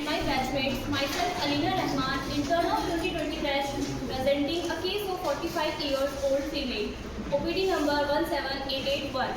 My batchmates, myself Alina Rahman, intern of 2020 batch, presenting a case of 45 years old female, OPD number 17881.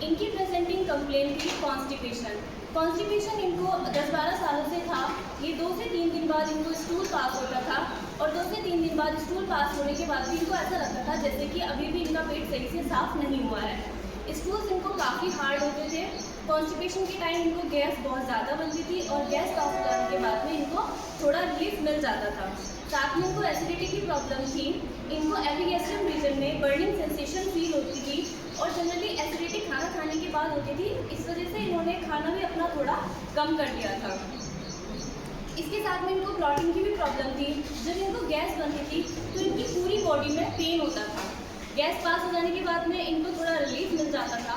इनकी presenting complaint थी constipation. Constipation इनको 10-12 सालों से था। ये 2 से 3 दिन बाद इनको स्टूल पास होता था और 2 से 3 दिन बाद स्टूल पास होने के बाद भी इनको ऐसा लगता था जैसे कि अभी भी इनका पेट सही से साफ नहीं हुआ है। स्टूल्स इनको काफ़ी हार्ड होते थे। कॉन्स्टिपेशन के टाइम इनको गैस बहुत ज़्यादा बनती थी और गैस पास हो जाने के बाद में इनको थोड़ा रिलीफ मिल जाता था। साथ में इनको एसिडिटी की प्रॉब्लम थी। इनको एपिगैस्ट्रम रीजन में बर्निंग सेंसेशन फील होती थी और जनरली एसिडिटी खाना खाने के बाद होती थी। इस वजह से इन्होंने खाना भी अपना थोड़ा कम कर दिया था। इसके साथ में इनको ब्लॉटिंग की भी प्रॉब्लम थी। जब इनको गैस बनती थी तो इनकी पूरी बॉडी में पेन होता था। गैस पास हो जाने के बाद में इनको थोड़ा रिलीफ मिल जाता था।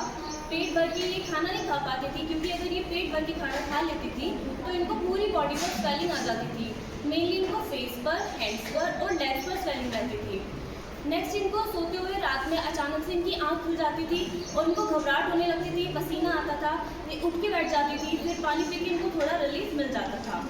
पेट भर के ये खाना नहीं खा पाती थी क्योंकि अगर ये पेट भर के खाना खा लेती थी तो इनको पूरी बॉडी पर स्वेलिंग आ जाती थी। मेनली इनको फेस पर, हैंड्स पर और लेग्स पर स्वेलिंग रहती थी। नेक्स्ट इनको सोते हुए रात में अचानक से इनकी आँख खुल जाती थी और इनको घबराहट होने लगती थी, पसीना आता था, ये उठ के बैठ जाती थी, फिर पानी पी के इनको थोड़ा रिलीफ मिल जाता था।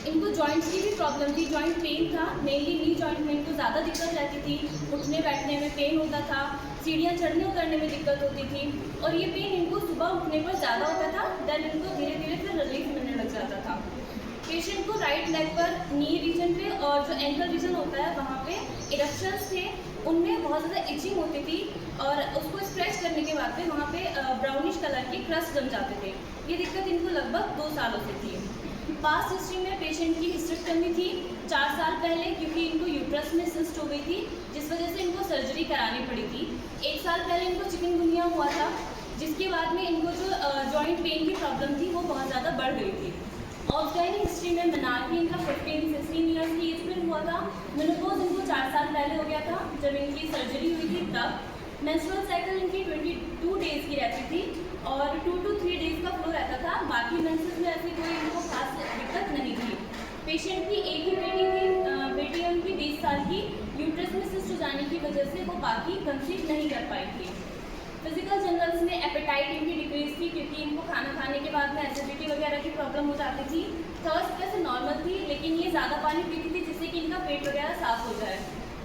इनको जॉइंट्स की भी प्रॉब्लम थी, जॉइंट पेन था। मेनली नी जॉइंट में इनको ज़्यादा दिक्कत रहती थी, उठने बैठने में पेन होता था, सीढ़ियाँ चढ़ने उतरने में दिक्कत होती थी और ये पेन इनको सुबह उठने पर ज़्यादा होता था। देन इनको धीरे धीरे फिर रिलीफ मिलने लग जाता था। पेशेंट को राइट लेग पर, नी रीजन पे और जो एंकल रीजन होता है वहाँ पे इरेक्शंस थे, उनमें बहुत ज़्यादा इचिंग होती थी और उसको स्ट्रेच करने के बाद में वहाँ पे ब्राउनिश कलर के क्रस्ट जम जाते थे। ये दिक्कत इनको लगभग 2 सालों से थी। पास्ट हिस्ट्री में पेशेंट की हिस्टेक्टमी थी 4 साल पहले क्योंकि इनको यूट्रस में सिस्ट हो गई थी, जिस वजह से इनको सर्जरी करानी पड़ी थी। 1 साल पहले इनको चिकनगुनिया हुआ था, जिसके बाद में इनको जो जॉइंट पेन की प्रॉब्लम थी वो बहुत ज़्यादा बढ़ गई थी। ऑफगाइन हिस्ट्री में मनार्की इनका 15-16 ईयर्स की एज में हुआ था। मेनोपॉज इनको 4 साल पहले हो गया था जब इनकी सर्जरी हुई थी तब। मेंस्ट्रुअल साइकिल इनकी 22 डेज़ की रहती थी और 2 to 3 डेज़ का फ्लो रहता था। बाकी मेंसेस में ऐसी कोई इनको खास दिक्कत नहीं थी। पेशेंट की एक ही बेटी थी, बेटी है उनकी 20 साल की। यूट्रस में सिस्ट हो जाने की वजह से वो बाकी कंसीव नहीं कर पाई थी। फिजिकल जनरल्स में एपेटाइट इनकी डिक्रीज थी क्योंकि इनको खाना खाने के बाद में एसिडिटी वगैरह की प्रॉब्लम हो जाती थी। थर्स्ट वैसे नॉर्मल थी लेकिन ये ज़्यादा पानी पीती थी जिससे कि इनका पेट वगैरह साफ हो जाए।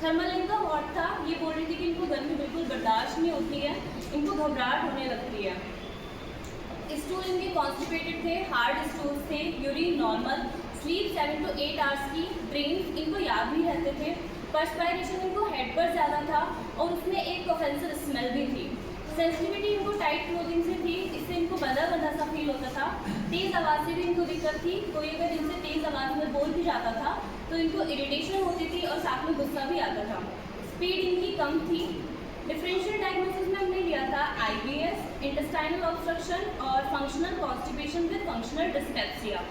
थर्मल इनका हॉट था, ये बोल रही थी कि इनको गर्मी बिल्कुल बर्दाश्त नहीं होती है, इनको घबराहट होने लगती है। स्टूल इनके कॉन्स्टिपेटेड थे, हार्ड स्टूल्स थे, urine normal, sleep 7 to 8 hours की, ब्रेन इनको याद नहीं रहते थे, पर्सपायरेशन इनको हेड पर ज़्यादा था और उसमें एक ऑफेंसिव स्मेल भी थी। सेंसिटिविटी इनको टाइट क्लोथिंग से थी, इससे इनको बंधा बंधा सा फील होता था। तेज़ आवाज़ से भी इनको दिक्कत थी, कोई अगर इनसे तेज़ आवाज़ में बोल भी जाता था तो इनको इरिटेशन होती थी और साथ में गुस्सा भी आता था। स्पीड इनकी कम थी। डिफरेंशियल डायग्नोसिस में हमने लिया था IBS, इंटेस्टाइनल ऑब्स्ट्रक्शन और functional constipation with functional dyspepsia.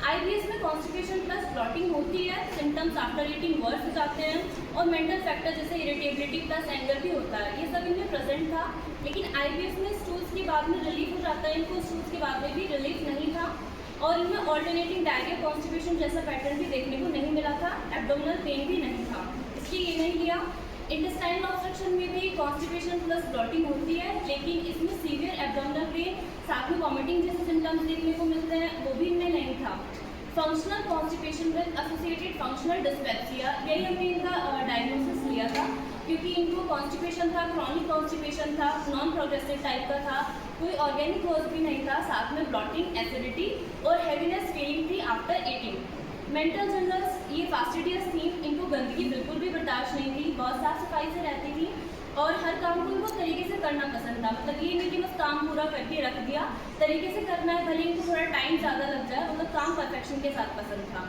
IBS में कॉन्स्टिपेशन प्लस ब्लॉटिंग होती है, सिम्टम्स आफ्टर ईटिंग वर्स हो जाते हैं और मेंटल फैक्टर जैसे इरिटेबिलिटी प्लस एंगर भी होता है, ये सब इनमें प्रेजेंट था। लेकिन IBS में स्टूल्स के बाद में रिलीफ हो जाता है, इनको स्टूल्स के बाद में भी रिलीफ नहीं था और इनमें ऑल्टरनेटिंग डायरिया कॉन्स्टिपेशन जैसा पैटर्न भी देखने को नहीं मिला था, एब्डोमिनल पेन भी नहीं था, इसलिए ये नहीं लिया। इंटेस्टाइनल ऑब्स्ट्रक्शन में भी कॉन्स्टिपेशन प्लस ब्लॉटिंग होती है लेकिन इसमें सीवियर एब्डोमिनल पेन साथ में वॉमिटिंग जैसे सिम्टम्स देखने को मिलते हैं, वो भी इनमें नहीं था। Functional constipation with associated functional dyspepsia, यही हमने इनका डायग्नोसिस लिया था क्योंकि इनको कॉन्स्टिपेशन था, क्रॉनिक कॉन्स्टिपेशन था, नॉन प्रोग्रेसिव टाइप का था, कोई ऑर्गेनिक कोज भी नहीं था, साथ में ब्लॉटिंग, एसिडिटी और हैवीनेस फीलिंग थी आफ्टर ईटिंग। मेंटल जनरल्स ये फास्टिडियस थी, इनको गंदगी बिल्कुल भी बर्दाश्त नहीं थी, बहुत साफ सफाई से रहती थी और हर काम को इनको तरीके से करना पसंद था। मतलब ये नहीं कि बस काम पूरा करके रख दिया, तरीके से करना है, भले इनको थोड़ा टाइम ज़्यादा लग जाए, मतलब काम परफेक्शन के साथ पसंद था।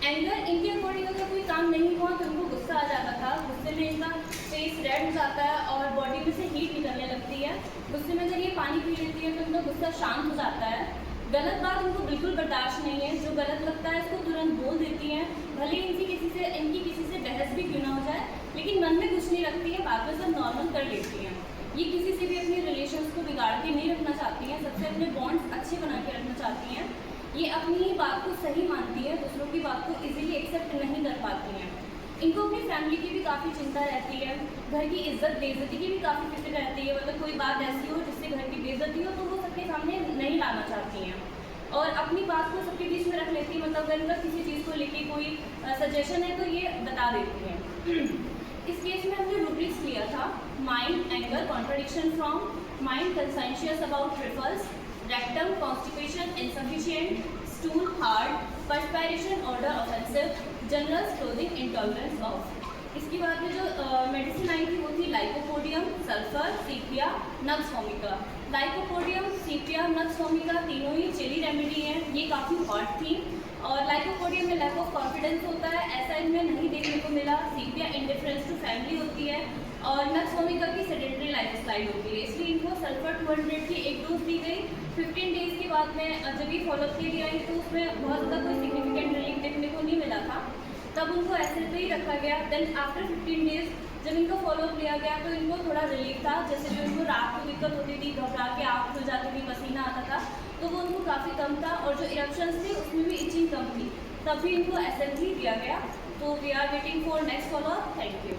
एंगर इनके अकॉर्डिंग अगर कोई काम नहीं हुआ तो इनको गुस्सा आ जाता था, गुस्से में इनका फेस रेड हो जाता है और बॉडी में से हीट निकलने लगती है। गुस्से में जब ये पानी पी लेती है तो इनका गुस्सा शांत हो जाता है। गलत बात इनको बिल्कुल बर्दाश्त नहीं है, जो गलत लगता है इसको तुरंत बोल देती हैं, भले इनकी किसी से बहस भी क्यों ना हो जाए, लेकिन मन में कुछ नहीं रखती हैं, बाद में सब नॉर्मल कर लेती हैं। ये किसी से भी अपने रिलेशंस को बिगाड़ के नहीं रखना चाहती हैं, सबसे अपने बॉन्ड्स अच्छे बना के रखना चाहती हैं। ये अपनी बात को सही मानती है, दूसरों की बात को इजीली एक्सेप्ट नहीं कर पाती हैं। इनको अपनी फैमिली की भी काफ़ी चिंता रहती है, घर की इज्जत बेइज्जती की भी काफ़ी फिक्र रहती है। मतलब कोई बात ऐसी हो जिससे घर की बेइज्जती हो तो वो सबके सामने नहीं लाना चाहती हैं और अपनी बात को सबके बीच में रख लेती है। मतलब अगर इनका किसी चीज़ को लेके कोई सजेशन है तो ये बता देती हैं। इस केस में हमने रूब्रिक्स लिया था mind anger contradiction from, mind conscientious about trifles, rectum constipation insufficient, stool hard, perspiration odour offensive, general clothing intolerance of. इसके बाद में जो मेडिसिन आई थी वो थी lycopodium, sulphur, sepia, nux vomica. Lycopodium, sepia, nux vomica तीनों ही चेरी रेमेडी हैं, ये काफ़ी हॉट थी। और लाइकोपोडियम में लैक ऑफ कॉन्फिडेंस होता है, ऐसा इनमें नहीं देखने को मिला। सीपिया इंडिफरेंस टू फैमिली होती है और नक्स वोमिका की सेडेंटरी लाइफ स्टाइल होती है, इसलिए इनको सल्फर 200 की एक डोज दी गई। 15 डेज़ के बाद में जब ये फॉलोअप के लिए आई तो उसमें बहुत ज़्यादा कोई सिग्निफिकेंट रिलीफ देखने को नहीं मिला था, तब उनको ऐसे पे ही रखा गया। देन आफ्टर 15 डेज जब इनको फॉलोअप लिया गया तो इनको थोड़ा रिलीफ था, जैसे जो इनको रात को दिक्कत होती थी, घबरा के आँख खुल जाती थी, पसीना आता था, तो वो उनको काफ़ी कम था। और जो इरप्शंस थे उसमें भी इचिंग कम थी, तब भी इनको एसएलजी दिया गया। तो we are waiting for next follow up. Thank you.